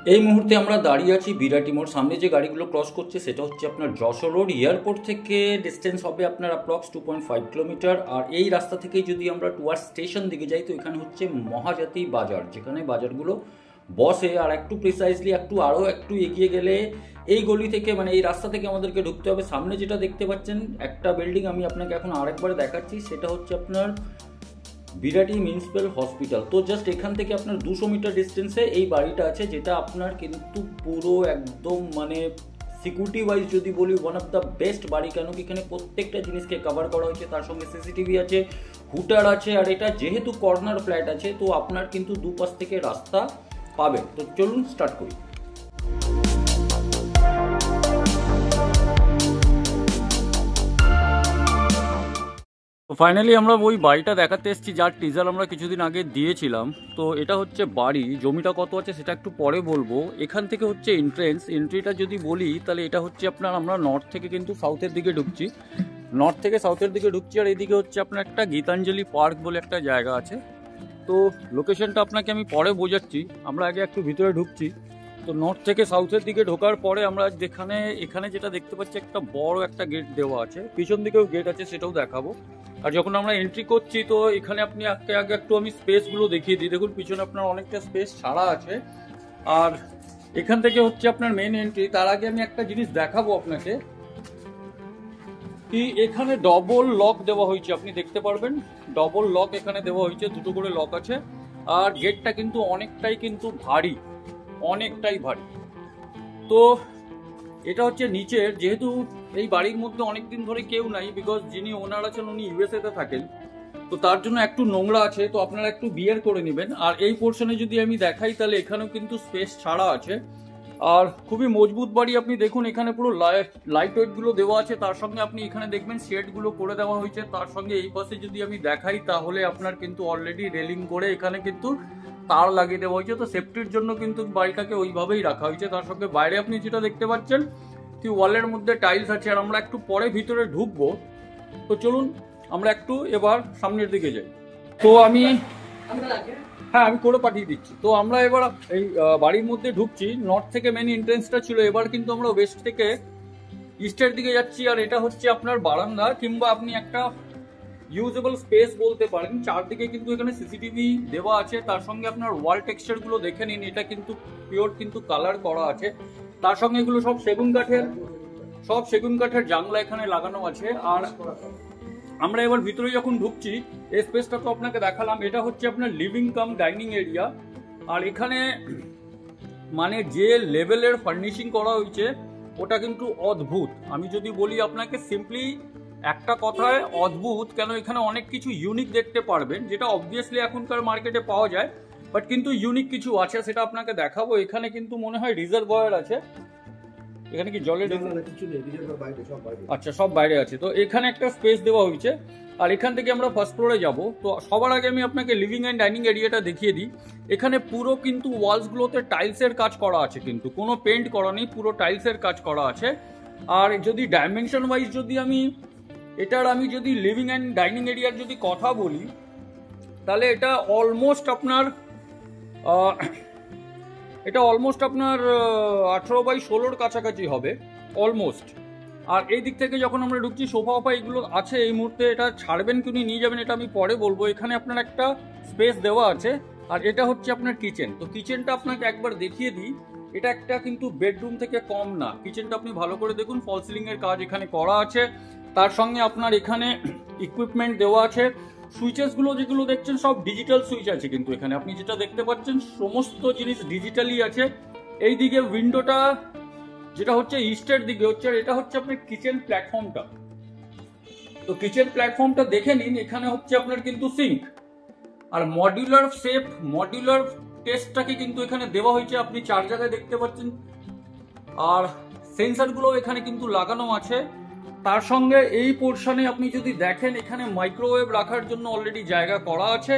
এই মুহূর্তে আমরা দাঁড়িয়ে আছি বিরাটি মোড়। সামনে যে গাড়িগুলো ক্রস করছে সেটা হচ্ছে আপনার যশোর রোড। এয়ারপোর্ট থেকে ডিস্টেন্স হবে আপনার অ্যাপ্রক্স 2.5 কিলোমিটার। আর এই রাস্তা থেকেই যদি আমরা টুয়ার্ড স্টেশন দিকে যাই তো এখানে হচ্ছে মহাজাতি বাজার, যেখানে বাজারগুলো বসে। আর একটু প্রিসাইজলি আরও একটু এগিয়ে গেলে এই গলি থেকে, মানে এই রাস্তা থেকে আমাদেরকে ঢুকতে হবে। সামনে যেটা দেখতে পাচ্ছেন একটা বিল্ডিং, আমি আপনাকে এখন আরেকবার দেখাচ্ছি, সেটা হচ্ছে আপনার বিরাটি মিউনিসিপ্যাল হসপিটাল। তো জাস্ট এখান থেকে আপনার 200 মিটার ডিস্টেন্সে এই বাড়িটা আছে, যেটা আপনার কিন্তু পুরো একদম মানে সিকিউরিটি ওয়াইজ যদি বলি ওয়ান অফ দ্য বেস্ট বাড়ি। কেন কি এখানে প্রত্যেকটা জিনিসকে কভার করা হয়েছে, তার সঙ্গে সিসিটিভি আছে, হুটার আছে। আর এটা যেহেতু কর্নার ফ্ল্যাট আছে তো আপনার কিন্তু দুপাশ থেকে রাস্তা পাবেন। তো চলুন স্টার্ট করি। তো ফাইনালি আমরা ওই বাড়িটা দেখাতে এসেছি যার টিজার আমরা কিছুদিন আগে দিয়েছিলাম। তো এটা হচ্ছে বাড়ি, জমিটা কত আছে সেটা একটু পরে বলবো। এখান থেকে হচ্ছে এন্ট্রিটা যদি বলি তাহলে এটা হচ্ছে আপনার, আমরা নর্থ থেকে কিন্তু সাউথের দিকে ঢুকছি, আর এদিকে হচ্ছে আপনার একটা গীতাঞ্জলি পার্ক বলে একটা জায়গা আছে। তো লোকেশনটা আপনাকে আমি পরে বোঝাচ্ছি, আমরা আগে একটু ভিতরে ঢুকছি। তো নর্থ থেকে সাউথের দিকে ঢোকার পরে আমরা এখানে যেটা দেখতে পাচ্ছি একটা বড় একটা গেট দেওয়া আছে, পিছন দিকেও গেট আছে, সেটাও দেখাবো। আর যখন আমরা এন্ট্রি করছি তো এখানে আপনি আগে একটু আমি স্পেসগুলো দেখিয়ে দিই। দেখুন পিছনে আপনার অনেকটা স্পেস ছাড়া আছে। আর এখান থেকে হচ্ছে আপনার মেন এন্ট্রি। তার আগে আমি একটা জিনিস দেখাবো আপনাকে, কি এখানে ডবল লক দেওয়া হয়েছে, আপনি দেখতে পারবেন ডবল লক এখানে দেওয়া হয়েছে, দুটো করে লক আছে। আর গেটটা কিন্তু অনেকটাই ভারী। তো এটা হচ্ছে নিচের, যেহেতু এই বাড়ির মধ্যে অনেকদিন ধরে কেউ নাই, বিকজ যিনি ওনার আছেন উনি ইউএসএ তে থাকেন, তো তার জন্য একটু নোংরা আছে, তো আপনারা একটু বিয়ার করে নেবেন। আর এই পোর্শনে যদি আমি দেখাই তাহলে এখানেও কিন্তু স্পেস ছাড়া আছে। আর খুবই মজবুত বাড়ি। আপনি দেখুন এখানে পুরো লাইট ওয়েট গুলো দেওয়া আছে, তার সঙ্গে আপনি এখানে দেখবেন শেড গুলো করে দেওয়া হয়েছে। তার সঙ্গে এই পাশে যদি আমি দেখাই তাহলে আপনার কিন্তু অলরেডি রেলিং করে এখানে কিন্তু তার লাগিয়ে দেওয়া হয়েছে। তো সেফটির জন্য কিন্তু বাড়িটাকে ওইভাবেই রাখা হয়েছে। তার সঙ্গে বাইরে আপনি যেটা দেখতে পাচ্ছেন কি ওয়ালের মধ্যে টাইলস আছে। আর আমরা একটু পরে ভিতরে ঢুকবো, তো চলুন আমরা একটু এবার সামনের দিকে যাই। তো আমি করে পাঠিয়ে দিচ্ছি। তো আমরা এবার এই বাড়ির মধ্যে ঢুকছি। নর্থ থেকে মেন এন্ট্রেন্সটা ছিল, এবার কিন্তু আমরা ওয়েস্ট থেকে ইস্টের দিকে যাচ্ছি। আর এটা হচ্ছে আপনার বারান্দা, কিংবা আপনি একটা ইউজেবল স্পেস বলতে পারেন। চারদিকে কিন্তু এখানে সিসিটিভি দেওয়া আছে, তার সঙ্গে আপনার ওয়াল টেক্সচার গুলো দেখে নিন, এটা কিন্তু পিওর কালার করা আছে। তার সঙ্গে এগুলো সব সেগুন কাঠের জানলা এখানে লাগানো আছে। আর আমরা এবার ভিতরে যখন ঢুকছি, এই স্পেসটা তো আপনাকে দেখালাম, এটা হচ্ছে আপনার লিভিং কাম ডাইনিং এরিয়া। আর এখানে মানে যে লেভেলের ফার্নিশিং করা হয়েছে ওটা কিন্তু অদ্ভুত। আমি যদি বলি আপনাকে সিম্পলি একটা কথায় অদ্ভুত, কেন এখানে অনেক কিছু ইউনিক দেখতে পারবেন, যেটা অবভিয়াসলি এখনকার মার্কেটে পাওয়া যায়, বাট কিন্তু ইউনিক কিছু আছে, সেটা আপনাকে দেখাবো। এখানে কিন্তু মনে হয় রিজার্ভয়ার আছে, এখানে কি জলের আচ্ছা সব বাইরে আছে। তো এখানে একটা স্পেস দেওয়া হয়েছে। আর এখান থেকে আমরা ফার্স্ট ফ্লোরে যাব। তো সবার আগে আমি আপনাকে লিভিং অ্যান্ড ডাইনিং এরিয়াটা দেখিয়ে দিই। এখানে পুরো কিন্তু ওয়ালসগুলোতে টাইলসের কাজ করা আছে, কিন্তু কোনো পেন্ট করা নেই, পুরো টাইলসের কাজ করা আছে। আর যদি ডাইমেনশন ওয়াইজ যদি আমি যদি লিভিং অ্যান্ড ডাইনিং এরিয়ার যদি কথা বলি তাহলে এটা অলমোস্ট আপনার 18x16 কাছাকাছি হবে অলমোস্ট। আর এই দিক থেকে যখন আমরা ঢুকছি সোফা এগুলো আছে। এই মুহূর্তে এটা ছাড়বেন কি নিয়ে যাবেন এটা আমি পরে বলবো। এখানে আপনার একটা স্পেস দেওয়া আছে। আর এটা হচ্ছে আপনার কিচেন। তো কিচেনটা আপনাকে একবার দেখিয়ে দিই, এটা একটা কিন্তু বেডরুম থেকে কম না। কিচেনটা আপনি ভালো করে দেখুন, ফল সিলিং এর কাজ এখানে করা আছে। তার সঙ্গে আপনার এখানে ইকুইপমেন্ট দেওয়া আছে। সুইচেস গুলো যেগুলো দেখছেন সব ডিজিটাল সুইচ আছে, কিন্তু এখানে আপনি যেটা দেখতে পাচ্ছেন সমস্ত জিনিস ডিজিটালি আছে। এই দিকে উইন্ডোটা যেটা হচ্ছে ইস্টের দিকে হচ্ছে, এটা হচ্ছে আপনার কিচেন প্ল্যাটফর্মটা। তো কিচেন প্ল্যাটফর্মটা দেখে নিন, এখানে হচ্ছে আপনার কিন্তু সিঙ্ক। আর মডিউলার টেস্টটাকে কিন্তু এখানে দেওয়া হয়েছে, আপনি 4 জায়গায় দেখতে পাচ্ছেন। আর সেন্সার গুলো এখানে কিন্তু লাগানো আছে। তার সঙ্গে এই পোর্শনে আপনি যদি দেখেন এখানে মাইক্রোওয়েভ রাখার জন্য অলরেডি জায়গা করা আছে।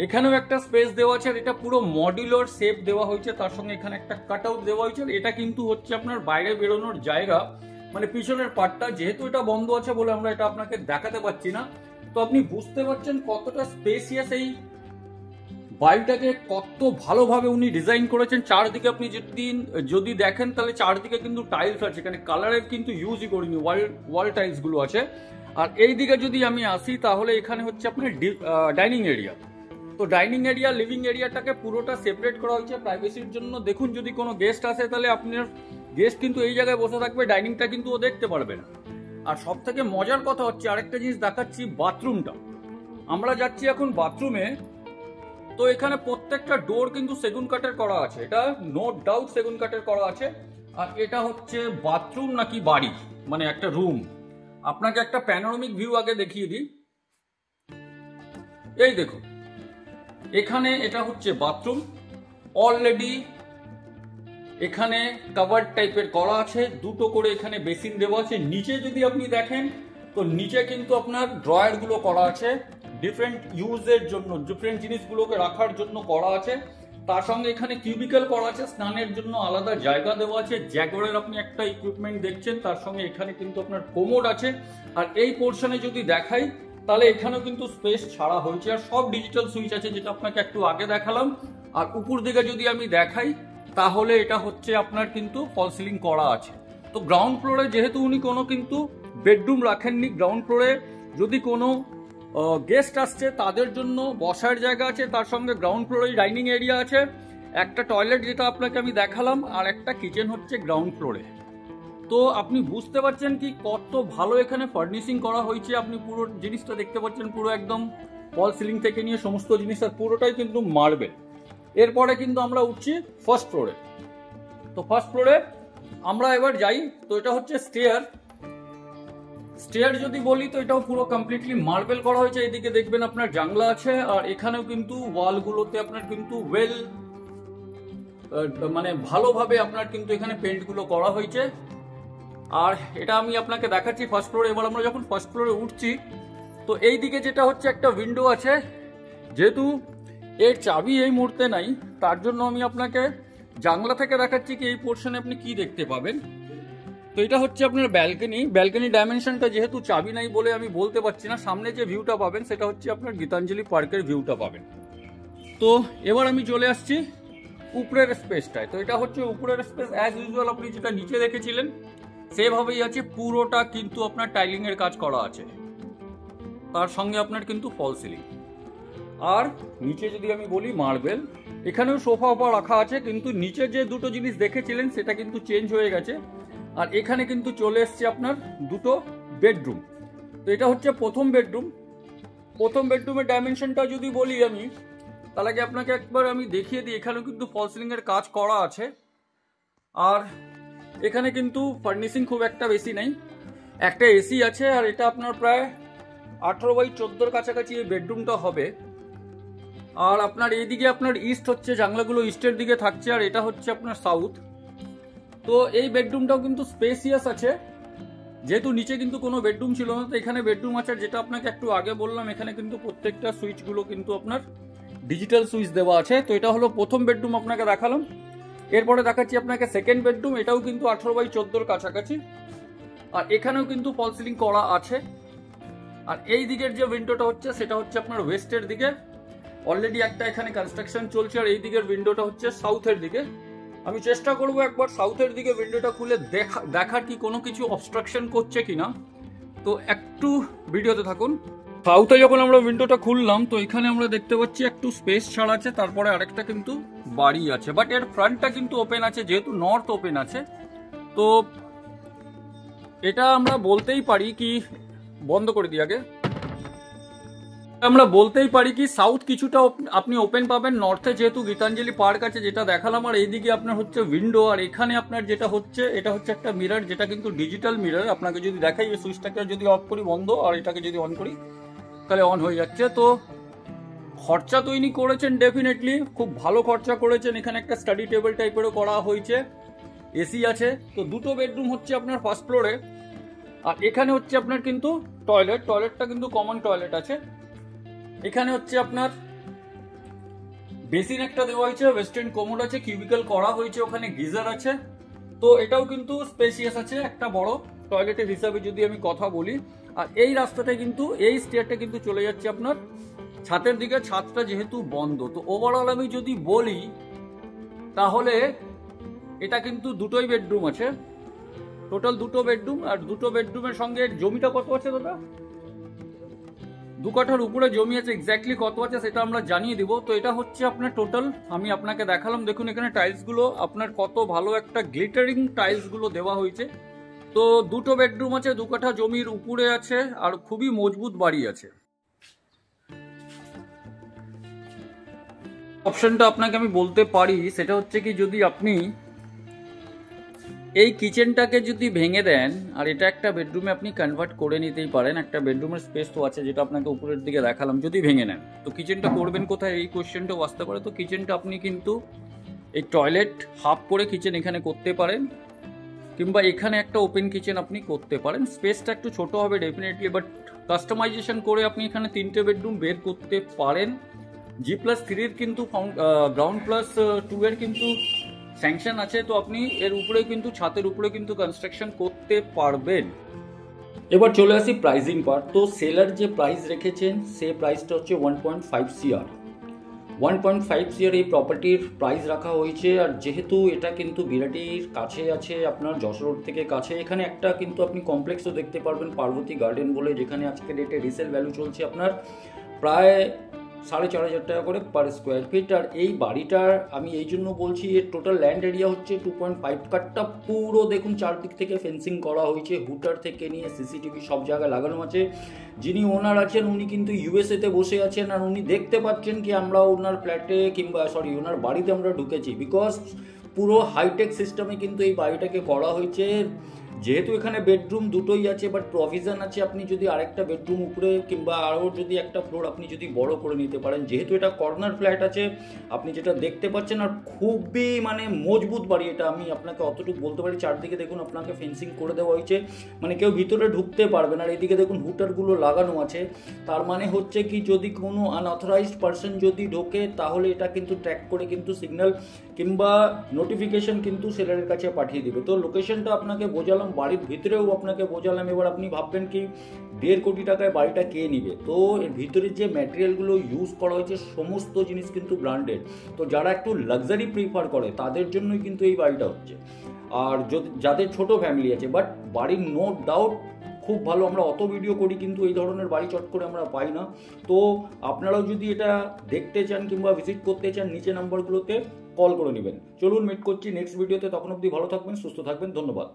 এখানেও একটা স্পেস দেওয়া আছে। আর এটা পুরো মডিউলার শেপ দেওয়া হয়েছে, তার সঙ্গে এখানে একটা কাট আউট দেওয়া হয়েছে। এটা কিন্তু হচ্ছে আপনার বাইরে বেরোনোর জায়গা, মানে পিছনের পার্টটা। যেহেতু এটা বন্ধ আছে বলে আমরা এটা আপনাকে দেখাতে পাচ্ছি না। তো আপনি বুঝতে পারছেন কতটা স্পেসিয়াস এই বাড়িটাকে কত ভালোভাবে উনি ডিজাইন করেছেন। চারদিকে আপনি যদি দেখেন তাহলে চারদিকে কিন্তু টাইলস আছে, এখানে কালারের কিন্তু ইউজই করিনি, ওয়াল টাইলস গুলো আছে। আর এই দিকে যদি আমি আসি তাহলে এখানে হচ্ছে আপনার ডাইনিং এরিয়া। তো ডাইনিং এরিয়া লিভিং এরিয়াটাকে পুরোটা সেপারেট করা হয়েছে প্রাইভেসির জন্য। দেখুন যদি কোনো গেস্ট আসে তাহলে আপনার গেস্ট কিন্তু এই জায়গায় বসে থাকবে, ডাইনিংটা কিন্তু ও দেখতে পারবে না। আর সব থেকে মজার কথা হচ্ছে আরেকটা জিনিস দেখাচ্ছি, বাথরুমটা। আমরা যাচ্ছি এখন বাথরুমে। তো এখানে প্রত্যেকটা ডোর কিন্তু সেগুন কাঠের করা আছে, এটা নো ডাউট সেগুন কাঠের করা আছে। আর এটা হচ্ছে বাথরুম নাকি বাড়ি, মানে একটা রুম। আপনাকে একটা প্যানোরামিক ভিউ আগে দেখিয়ে দিই। এই দেখুন এখানে এটা হচ্ছে বাথরুম, অলরেডি এখানে কভার টাইপের করা আছে, দুটো করে এখানে বেসিন দেওয়া আছে। নিচে যদি আপনি দেখেন তো নিচে কিন্তু আপনার ড্রয়ার গুলো করা আছে, ডিফারেন্ট ইউজের জন্য, ডিফারেন্ট জিনিসগুলোকে রাখার জন্য করা আছে। তার সঙ্গে এখানে কিউবিকল করা আছে, স্নানের জন্য আলাদা জায়গা দেওয়া আছে। জ্যাগুয়ারের আপনি একটা ইকুইপমেন্ট দেখছেন, তার সঙ্গে এখানে কিন্তু আপনার কোমোড আছে। আর এই পোর্শনে যদি দেখাই তাহলে এখানেও কিন্তু স্পেস ছাড়া হয়েছে, আর সব ডিজিটাল সুইচ আছে যেটা আপনাকে একটু আগে দেখালাম। আর উপর দিকে যদি আমি দেখাই তাহলে এটা হচ্ছে আপনার কিন্তু ফল সিলিং করা আছে। তো গ্রাউন্ড ফ্লোরে যেহেতু উনি কোনো কিন্তু বেডরুম রাখেননি, গ্রাউন্ড ফ্লোরে যদি কোনো গেস্ট আসছে তাদের জন্য বসার জায়গা আছে, তার সঙ্গে গ্রাউন্ড ফ্লোরে ডাইনিং এরিয়া আছে, একটা টয়লেট যেটা আপনাকে আমি দেখালাম, আর একটা কিচেন হচ্ছে গ্রাউন্ড ফ্লোরে। তো আপনি বুঝতে পারছেন কি কত ভালো এখানে ফার্নিশিং করা হয়েছে। আপনি পুরো জিনিসটা দেখতে পাচ্ছেন, পুরো একদম ফল সিলিং থেকে নিয়ে সমস্ত জিনিস, আর পুরোটাই কিন্তু মার্বেল। এরপরে কিন্তু আমরা উঠছি ফার্স্ট ফ্লোরে। তো ফার্স্ট ফ্লোরে আমরা এবার যাই। তো এটা হচ্ছে স্টেয়ার। স্টেয়ার যদি বলি তো এটাও পুরো কমপ্লিটলি মার্বেল করা হয়েছে। এদিকে দেখবেন আপনার জানলা আছে, আর এখানেও কিন্তু ওয়ালগুলোতে আপনার কিন্তু মানে ভালোভাবে আপনার কিন্তু এখানে পেন্ট গুলো করা হয়েছে। আর এটা আমি আপনাকে দেখাচ্ছি ফার্স্ট ফ্লোরে। এবার আমরা যখন ফার্স্ট ফ্লোরে উঠছি তো এই দিকে যেটা হচ্ছে একটা উইন্ডো আছে, যেহেতু এর চাবি এই মুহূর্তে নাই তার জন্য আমি আপনাকে জানলা থেকে দেখাচ্ছি কি এই পোর্শনে আপনি কি দেখতে পাবেন। তো এটা হচ্ছে আপনার ব্যালকনি। ব্যালকনি ডাইমেনশনটা যেহেতু চাবি নাই বলে আমি বলতে পারছি না। সামনে যে ভিউটা পাবেন সেটা হচ্ছে আপনার গীতাঞ্জলি পার্কের ভিউটা পাবেন। তো এবার আমি চলে আসছি উপরের স্পেসটায়। তো এটা হচ্ছে উপরের স্পেস, অ্যাজ ইউজুয়াল আপনি যেটা নিচে দেখেছিলেন সেভাবেই আছে। পুরোটা কিন্তু আপনার টাইলিং এর কাজ করা আছে, তার সঙ্গে আপনার কিন্তু ফল সিলিং। আর নিচে যদি আমি বলি মার্বেল, এখানেও সোফা ওফা রাখা আছে, কিন্তু নিচে যে দুটো জিনিস দেখেছিলেন সেটা কিন্তু চেঞ্জ হয়ে গেছে। আর এখানে কিন্তু চলে এসছে আপনার দুটো বেডরুম। তো এটা হচ্ছে প্রথম বেডরুম। প্রথম বেডরুমের ডাইমেনশনটা যদি বলি আমি তাহলে কি আপনাকে একবার আমি দেখিয়ে দিই। এখানেও কিন্তু ফল সিলিং এর কাজ করা আছে। আর এখানে কিন্তু ফার্নিশিং খুব একটা বেশি নেই, একটা এসি আছে। আর এটা আপনার প্রায় 18x14 কাছাকাছি এই বেডরুমটা হবে। আর আপনার এইদিকে আপনার ইস্ট হচ্ছে, জানলাগুলো ইস্টের দিকে থাকছে, আর এটা হচ্ছে আপনার সাউথ। তো এই বেডরুমটাও কিন্তু স্পেসিয়াস আছে, যেহেতু নিচে কিন্তু কোনো বেডরুম ছিল না, তো এখানে বেডরুম আছে। যেটা আপনাকে একটু আগে বললাম এখানে কিন্তু প্রত্যেকটা সুইচগুলো কিন্তু আপনার ডিজিটাল সুইচ দেওয়া আছে। তো এটা হলো প্রথম বেডরুম আপনাকে দেখালাম। এরপরে দেখাচ্ছি আপনাকে সেকেন্ড বেডরুম। এটাও কিন্তু 18x14 কাছাকাছি, আর এখানেও কিন্তু ফল সিলিং করা আছে। আর এই দিকের যে উইন্ডোটা হচ্ছে সেটা হচ্ছে আপনার ওয়েস্টের দিকে, অলরেডি একটা এখানে কনস্ট্রাকশন চলছে। আর এই দিকের উইন্ডোটা হচ্ছে সাউথের দিকে। আমি চেষ্টা করব একবার সাউথের দিকে উইন্ডোটা খুলে দেখার কি কোনো কিছু অবস্ট্রাকশন করছে কিনা। তো একটু ভিডিওতে থাকুন। সাউথে যখন আমরা উইন্ডোটা খুললাম তো এখানে আমরা দেখতে পাচ্ছি একটু স্পেস ছাড়া আছে, তারপরে আরেকটা কিন্তু বাড়ি আছে, বাট এর ফ্রন্টটা কিন্তু ওপেন আছে, যেহেতু নর্থ ওপেন আছে। তো এটা আমরা বলতেই পারি কি, বন্ধ করে দিই আগে, আমরা বলতেই পারি কি সাউথ কিছুটা আপনি ওপেন পাবেন, নর্থে যেহেতু গীতাঞ্জলি পার্ক আছে যেটা দেখালাম। আর এইদিকে আপনার হচ্ছে উইন্ডো, আর এখানে আপনার যেটা হচ্ছে এটা হচ্ছে একটা মিরর, যেটা কিন্তু ডিজিটাল মিরর। আপনাকে যদি দেখাই এই সুইচটাকে যদি অফ করি বন্ধ, আর এটাকে যদি অন করি তাহলে অন হয়ে যাচ্ছে। তো খরচা তো ইনি করেছেন ডেফিনেটলি, খুব ভালো খরচা করেছেন। এখানে একটা স্টাডি টেবিল টাইপেরও করা হয়েছে, এসি আছে। তো দুটো বেডরুম হচ্ছে আপনার ফার্স্ট ফ্লোরে। আর এখানে হচ্ছে আপনার কিন্তু টয়লেটটা কিন্তু কমন টয়লেট আছে। এখানে হচ্ছে আপনার বেসিন একটা দেওয়া হয়েছে, ওয়েস্টার্ন কোমোড আছে, কিউবিকল করা হয়েছে, ওখানে গিজার আছে। তো এটাও কিন্তু স্পেসিয়াস আছে, একটা বড় টয়লেটের হিসাবে যদি আমি কথা বলি। আর এই রাস্তাটা কিন্তু, এই স্টেয়ারটা কিন্তু চলে যাচ্ছে আপনার ছাদের দিকে ছাদটা যেহেতু বন্ধ, তো ওভারঅল আমি যদি বলি তাহলে এটা কিন্তু দুটোই বেডরুম আছে, টোটাল দুটো বেডরুম। আর দুটো বেডরুমের সঙ্গে জমিটা কত আছে দাদা? 2 কাঠার উপরে জমি আছে। এক্স্যাক্টলি কত আছে সেটা আমরা জানিয়ে দিব। তো এটা হচ্ছে আপনার টোটাল, আমি আপনাকে দেখালাম। দেখুন এখানে টাইলসগুলো আপনার কত ভালো একটা গ্লিটারিং টাইলসগুলো দেওয়া হয়েছে। তো দুটো বেডরুম আছে, 2 কাঠা জমির উপরে আছে, আর খুবই মজবুত বাড়ি আছে। অপশনটা আপনাকে আমি বলতে পারি, সেটা হচ্ছে কি, যদি আপনি এই কিচেনটাকে যদি ভেঙে দেন আর এটা একটা বেডরুমে আপনি কনভার্ট করে নিতেই পারেন। একটা বেডরুমের স্পেস তো আছে, যেটা আপনাকে উপরের দিকে দেখালাম। যদি ভেঙে নেন তো কিচেনটা করবেন কোথায়, এই কোয়েশ্চেনটাও আসতে পারে। তো কিচেনটা আপনি কিন্তু এই টয়লেট হাফ করে কিচেন এখানে করতে পারেন, কিংবা এখানে একটা ওপেন কিচেন আপনি করতে পারেন। স্পেসটা একটু ছোট হবে ডেফিনেটলি, বাট কাস্টমাইজেশন করে আপনি এখানে 3টে বেডরুম বের করতে পারেন। G+3 কিন্তু গ্রাউন্ড +2 এর কিন্তু স্যাংশন আছে। তো আপনি এর উপরে কিন্তু ছাদের উপরে কিন্তু কনস্ট্রাকশন করতে পারবেন। এবার চলে আসি প্রাইজিং পার্ট। তো সেলার যে প্রাইস রেখেছেন সে প্রাইসটা হচ্ছে 1.5 CR। 1.5 CR এই প্রপার্টির প্রাইস রাখা হয়েছে। আর যেহেতু এটা কিন্তু বিরাটির কাছে আছে, আপনার যশোর রোড থেকে কাছে, এখানে একটা কিন্তু আপনি কমপ্লেক্সও দেখতে পারবেন, পার্বতী গার্ডেন বলে, যেখানে আজকে ডেটে রিসেল ভ্যালু চলছে আপনার প্রায় 4,500 টাকা করে পার স্কোয়ার ফিট। আর এই বাড়িটার আমি এই জন্য বলছি, এর টোটাল ল্যান্ড এরিয়া হচ্ছে 2.5 কাঠা। পুরো দেখুন চারদিক থেকে ফেন্সিং করা হয়েছে, হুটার থেকে নিয়ে সিসিটিভি সব জায়গায় লাগানো আছে। যিনি ওনার আছেন উনি কিন্তু ইউএসএতে বসে আছেন, আর উনি দেখতে পাচ্ছেন কি আমরা ওনার ফ্ল্যাটে কিংবা ওনার বাড়িতে আমরা ঢুকেছি, বিকজ পুরো হাইটেক সিস্টেমে কিন্তু এই বাড়িটাকে করা হয়েছে। যেহেতু এখানে বেডরুম দুটোই আছে, বাট প্রভিশন আছে আপনি যদি আরেকটা বেডরুম উপরে কিংবা আরও যদি একটা ফ্লোর আপনি যদি বড় করে নিতে পারেন। যেহেতু এটা কর্নার ফ্ল্যাট আছে, আপনি যেটা দেখতে পাচ্ছেন, আর খুবই মানে মজবুত বাড়ি এটা, আমি আপনাকে অতটুকু বলতে পারি। চারদিকে দেখুন আপনাকে ফেন্সিং করে দেওয়া হয়েছে, মানে কেউ ভিতরে ঢুকতে পারবে না। আর এদিকে দেখুন হুটারগুলো লাগানো আছে। তার মানে হচ্ছে কি, যদি কোনো আনঅথরাইজড পার্সন যদি ঢোকে তাহলে এটা কিন্তু ট্র্যাক করে কিন্তু সিগন্যাল কিংবা নোটিফিকেশন কিন্তু সেলারের কাছে পাঠিয়ে দিবে। তো লোকেশনটা আপনাকে বোঝালাম, বাড়ির ভিতরেও আপনাকে বোঝালাম। এবার আপনি ভাববেন কি 1.5 কোটি টাকায় বাড়িটা কে নিবে? তো এর ভিতরে যে ম্যাটেরিয়ালগুলো ইউজ করা হয়েছে সমস্ত জিনিস কিন্তু ব্র্যান্ডেড। তো যারা একটু লাক্সারি প্রিফার করে তাদের জন্যই কিন্তু এই বাড়িটা হচ্ছে। আর যদি যাদের ছোট ফ্যামিলি আছে, বাট বাড়ির নো ডাউট খুব ভালো। আমরা অত ভিডিও করি কিন্তু এই ধরনের বাড়ি চট করে আমরা পাই না। তো আপনারাও যদি এটা দেখতে চান কিংবা ভিজিট করতে চান, নিচে নাম্বারগুলোতে কল করে নেবেন। চলুন মিট করছি নেক্সট ভিডিওতে। তখন অবধি ভালো থাকবেন, সুস্থ থাকবেন। ধন্যবাদ।